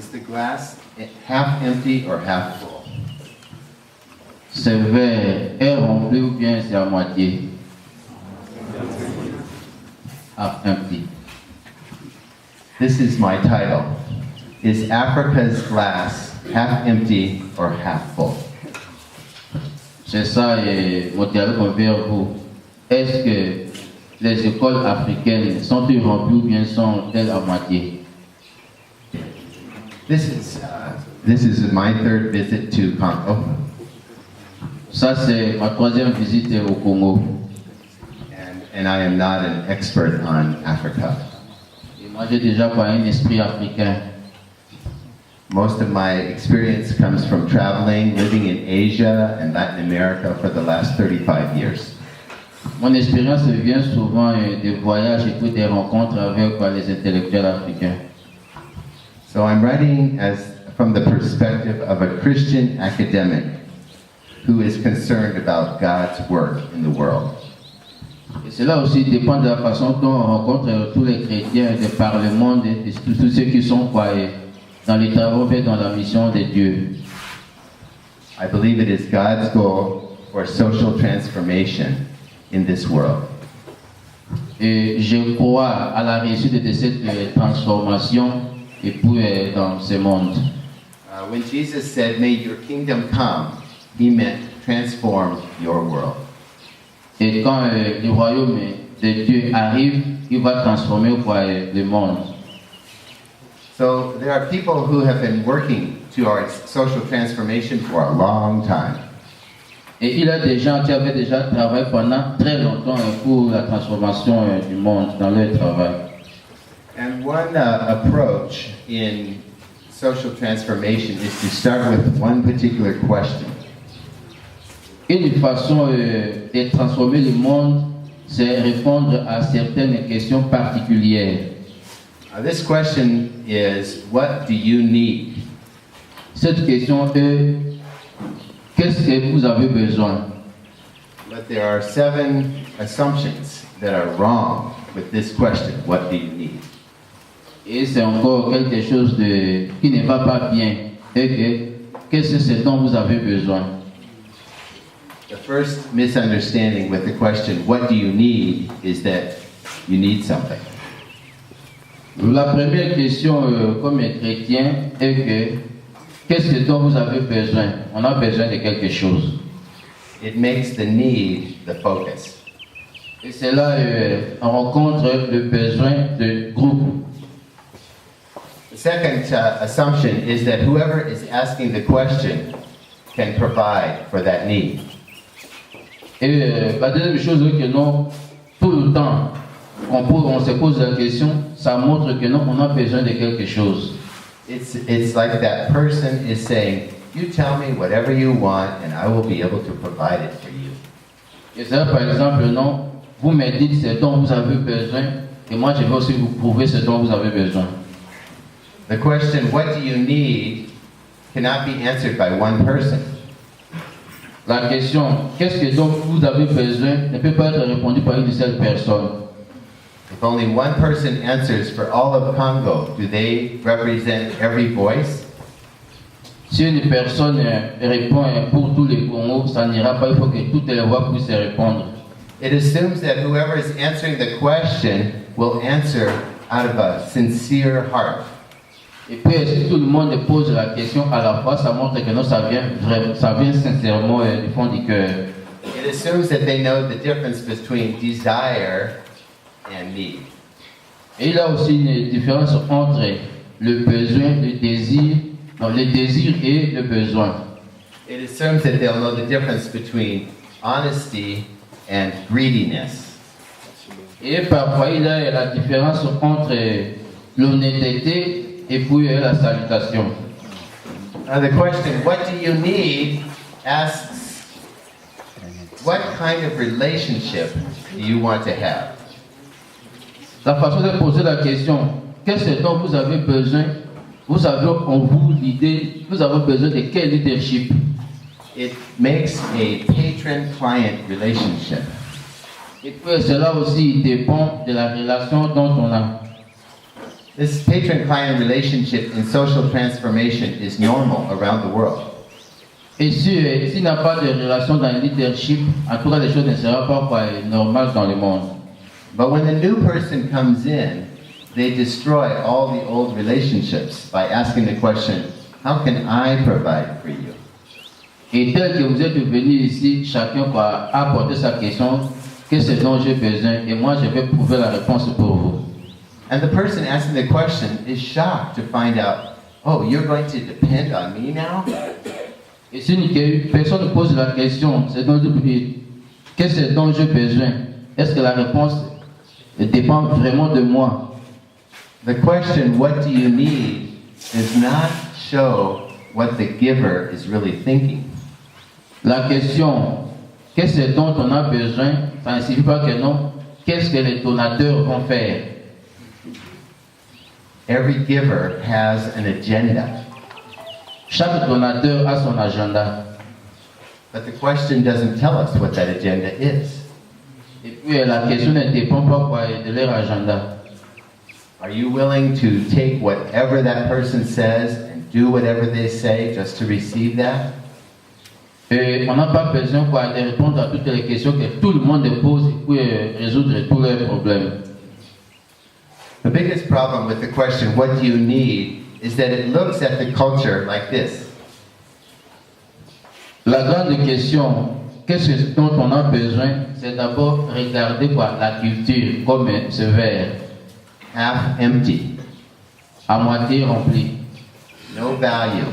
Is the glass half empty or half full? Ce verre est rempli ou bien c'est à moitié? Half empty. This is my title. Is Africa's glass half empty or half full? C'est ça mon dialogue envers vous. Est-ce que les écoles africaines sont-elles remplies ou bien sont-elles à moitié? This is my third visit to Congo. Ça, c'est ma troisième visite au Congo. And I am not an expert on Africa. Et moi, j'ai déjà pas un esprit africain. Most of my experience comes from traveling, living in Asia and Latin America for the last 35 years. Mon expérience vient souvent des voyages et puis des rencontres avec les intellectuels africains. So I'm writing from the perspective of a Christian academic who is concerned about God's work in the world. Et cela aussi dépend de la façon dont on rencontre tous les chrétiens de par le monde et tous ceux qui sont croyants dans les travaux faits dans la mission de Dieu. I believe it is God's goal for social transformation in this world. Et je crois à la réussite de cette transformation et puis dans ce monde. When Jesus said, "May your kingdom come," he meant transform your world. Et quand le royaume de Dieu arrive, il va transformer le monde. So there are people who have been working towards social transformation for a long time. Et il y a des gens qui avaient déjà travaillé pendant très longtemps pour la transformation du monde dans leur travail. And one approach in social transformation is to start with one particular question. Une façon de transformer le monde, c'est répondre à certaines questions particulières. This question is, what do you need? Cette question est, qu'est-ce que vous avez besoin? But there are 7 assumptions that are wrong with this question, what do you need? Et c'est encore quelque chose qui ne va pas bien. Et qu'est-ce que c'est dont vous avez besoin? The first misunderstanding with the question, what do you need, is that you need something. La première question comme chrétien est que qu'est-ce dont vous avez besoin? On a besoin de quelque chose. It makes the need the focus. Et c'est là on rencontre le besoin de groupe. The second assumption is that whoever is asking the question can provide for that need. Et la deuxième chose est que non, tout le temps, on se pose la question, ça montre que non, on a besoin de quelque chose. It's like that person is saying, you tell me whatever you want and I will be able to provide it for you. Et ça, par exemple, non, vous me dites ce dont vous avez besoin et moi je vais aussi vous prouver ce dont vous avez besoin. The question, what do you need, cannot be answered by one person. La question, qu'est-ce que donc vous avez besoin, ne peut pas être répondue par une seule personne. If only one person answers for all of Congo, do they represent every voice? Si une personne répond pour tous les Congos, ça n'ira pas, il faut que toutes les voix puissent répondre. It assumes that whoever is answering the question will answer out of a sincere heart. Et puis si tout le monde pose la question à la fois, ça montre que non, ça vient sincèrement du fond du cœur. It assumes that they know the difference between desire and need. Et il y a aussi une différence entre le besoin, le désir et le besoin. It assumes that they'll know the difference between honesty and greediness. Et parfois il y a la différence entre l'honnêteté et puis la salutation. The question, what do you need, asks, what kind of relationship do you want to have? La façon de poser la question, qu'est-ce dont vous avez besoin? Vous avez en vous l'idée, vous avez besoin de quel leadership? It makes a patron-client relationship. Et puis cela aussi dépend de la relation dont on a. This patron-client relationship in social transformation is normal around the world. Et s'il n'y a pas de relation dans le leadership, en tout cas, les choses ne seront pas normales dans le monde. But when the new person comes in, they destroy all the old relationships by asking the question, how can I provide for you? Et tel que vous êtes venu ici, chacun va apporter sa question, qu'est-ce dont j'ai besoin, et moi je vais prouver la réponse pour vous. And the person asking the question is shocked to find out, oh, you're going to depend on me now? Et si une personne pose la question, qu'est-ce dont j'ai besoin, est-ce que la réponse dépend vraiment de moi? The question, what do you need, does not show what the giver is really thinking. La question, qu'est-ce dont on a besoin, ça ne signifie pas que non, qu'est-ce que les donateurs vont faire? Every giver has an agenda. Chaque donateur a son agenda. But the question doesn't tell us what that agenda is. Et puis la question ne dépend pas de leur agenda. Are you willing to take whatever that person says and do whatever they say just to receive that? Et on n'a pas besoin de répondre à toutes les questions que tout le monde pose et puis résoudre tous leurs problèmes. The biggest problem with the question, what do you need, is that it looks at the culture like this. La grande question, qu'est-ce dont on a besoin, c'est d'abord regarder la culture comme ce verre, Half empty, à moitié rempli, no value,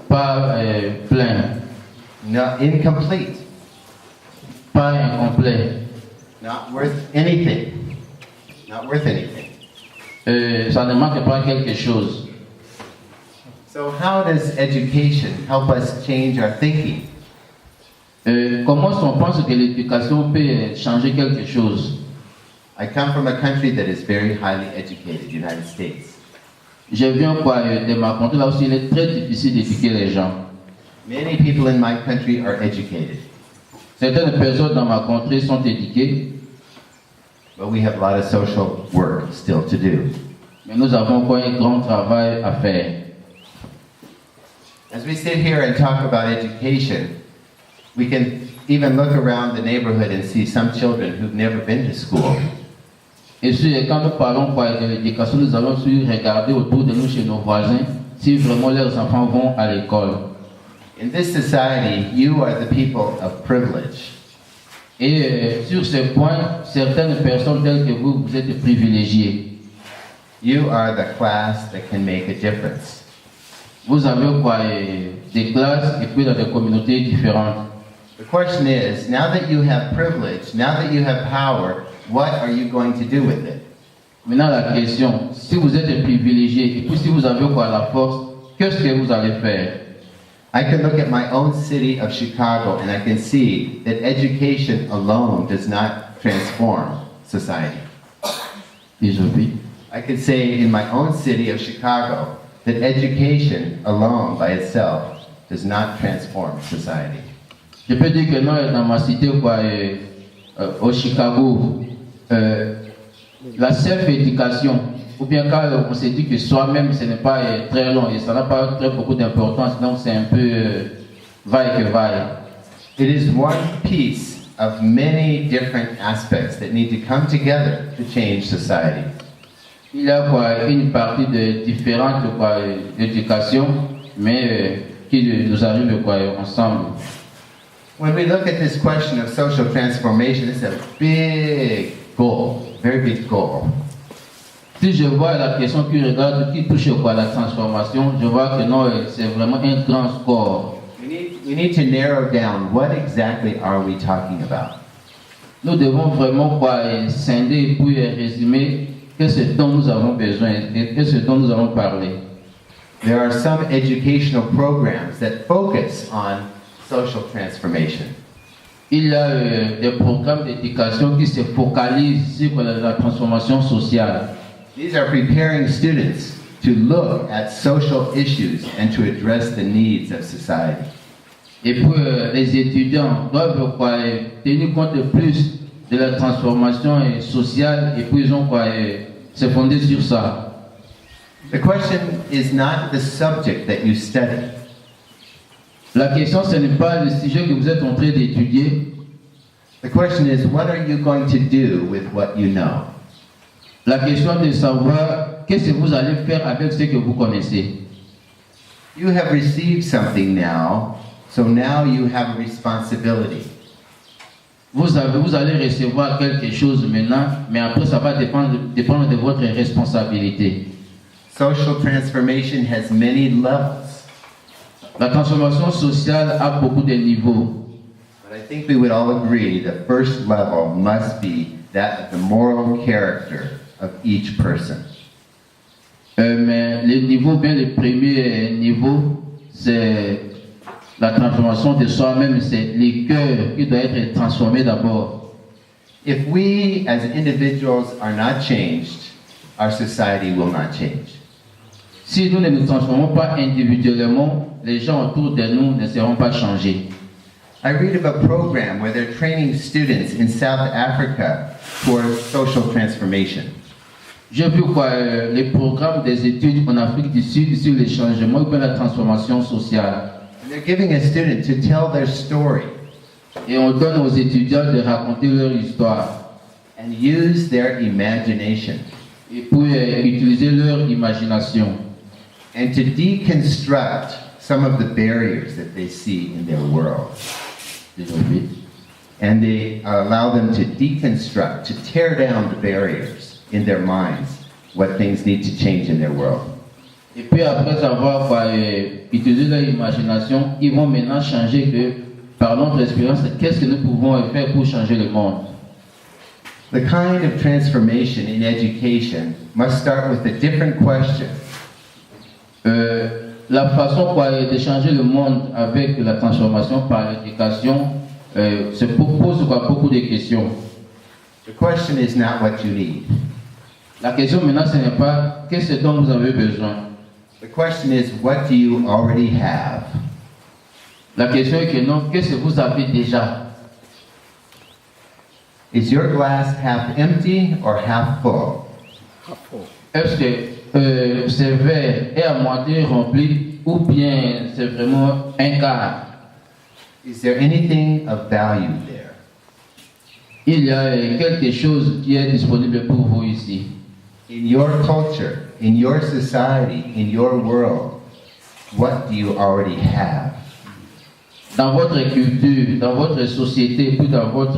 pas plein, no, incomplete, pas incomplet. not worth anything. Not worth anything. Ça ne manque pas quelque chose. So how does education help us change our thinking? Comment on pense que l'éducation peut changer quelque chose? I come from a country that is very highly educated, United States. Je viens de ma contrée, là aussi il est très difficile d'éduquer les gens. Many people in my country are educated, Certaines personnes dans ma contrée sont éduquées, but we have a lot of social work still to do. mais nous avons encore un grand travail à faire. As we sit here and talk about education, we can even look around the neighborhood and see some children who've never been to school. Et puis, quand nous parlons de l'éducation, nous allons regarder autour de nous chez nos voisins si vraiment leurs enfants vont à l'école. In this society, you are the people of privilege. Et sur ce point, certaines personnes telles que vous, vous êtes privilégiés. You are the class that can make a difference. Vous avez des classes et puis dans des communautés différentes. The question is, now that you have privilege, now that you have power, what are you going to do with it? Maintenant, la question, si vous êtes privilégié et puis si vous avez la force, qu'est-ce que vous allez faire? I can look at my own city of Chicago and I can see that education alone does not transform society. I could say in my own city of Chicago that education alone by itself does not transform society. Je peux dire que non, dans ma cité, au Chicago, la self-éducation, ou bien quand on se dit que soi-même, ce n'est pas très long et ça n'a pas très beaucoup d'importance, donc c'est un peu vaille que vaille. It is one piece of many different aspects that need to come together to change society. Il y a une partie de différentes d'éducation, mais qui nous arrive ensemble. When we look at this question of social transformation, it's a big goal, very big goal. Si je vois la question qui regarde, qui touche la transformation, je vois que non, c'est vraiment un grand score. We need to narrow down what exactly are we talking about. Nous devons vraiment scinder et puis résumer qu'est-ce dont nous avons besoin et qu'est-ce dont nous allons parler. There are some educational programs that focus on social transformation. Il y a des programmes d'éducation qui se focalisent sur la transformation sociale. These are preparing students to look at social issues and to address the needs of society. Et puis les étudiants doivent tenir compte plus de la transformation sociale et puis ils ont c'est fondé sur ça. The question is not the subject that you study. La question, ce n'est pas le sujet que vous êtes en train d'étudier. The question is, what are you going to do with what you know? La question est de savoir qu'est-ce que vous allez faire avec ce que vous connaissez. You have received something now, so now you have a responsibility. Vous allez recevoir quelque chose maintenant, mais après ça va dépendre de votre responsabilité. Social transformation has many levels, La transformation sociale a beaucoup de niveaux. but I think we would all agree the first level must be that of the moral character of each person. Mais le premier niveau, c'est la transformation de soi-même, c'est le cœur qui doit être transformé d'abord. If we as individuals are not changed, our society will not change. Si nous ne nous transformons pas individuellement, les gens autour de nous ne seront pas changés. I read of a program where they're training students in South Africa for social transformation. J'ai vu les programmes des études en Afrique du Sud sur les changements et la transformation sociale. And they're giving a student to tell their story Et on donne aux étudiants de raconter leur histoire and use their imagination et pour utiliser leur imagination and to deconstruct some of the barriers that they see in their world. And they allow them to deconstruct, to tear down the barriers in their minds, what things need to change in their world. Et puis après avoir utilisé leur imagination, ils vont maintenant changer que par notre expérience, qu'est-ce que nous pouvons faire pour changer le monde. The kind of transformation in education must start with a different question. La façon de changer le monde avec la transformation par l'éducation se pose beaucoup de questions. The question is not what you need. La question maintenant, ce n'est pas qu'est-ce dont vous avez besoin. The question is, what do you already have? La question est que non, qu'est-ce que vous avez déjà? Is your glass half empty or half full? Est-ce que ce verre est à moitié rempli ou bien c'est vraiment un quart? Is there anything of value there? Il y a quelque chose qui est disponible pour vous ici. In your culture, in your society, in your world, what do you already have? Dans votre culture, dans votre société, puis dans votre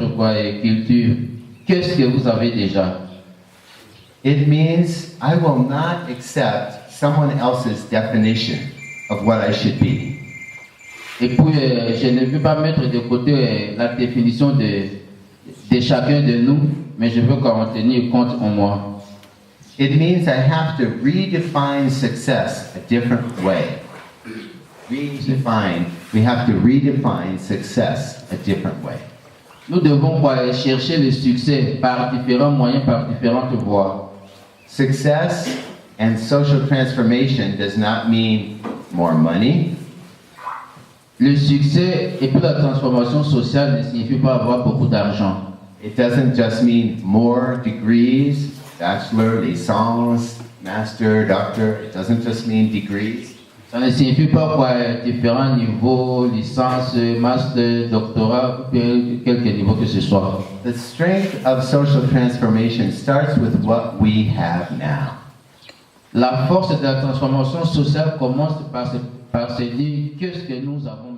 culture, qu'est-ce que vous avez déjà? It means I will not accept someone else's definition of what I should be. Et puis, je ne veux pas mettre de côté la définition de chacun de nous, mais je veux qu'on tenir compte en moi. It means I have to redefine success a different way. We have to redefine success a different way. Nous devons chercher le succès par différents moyens, par différentes voies. Success and social transformation does not mean more money. Le succès et puis la transformation sociale ne signifie pas avoir beaucoup d'argent. It doesn't just mean more degrees, bachelor, licence, master, doctor. It doesn't just mean degrees. Ça ne signifie pas différents niveaux, licence, master, doctorat, quelque niveau que ce soit. The strength of social transformation starts with what we have now. La force de la transformation sociale commence par se dire qu'est-ce que nous avons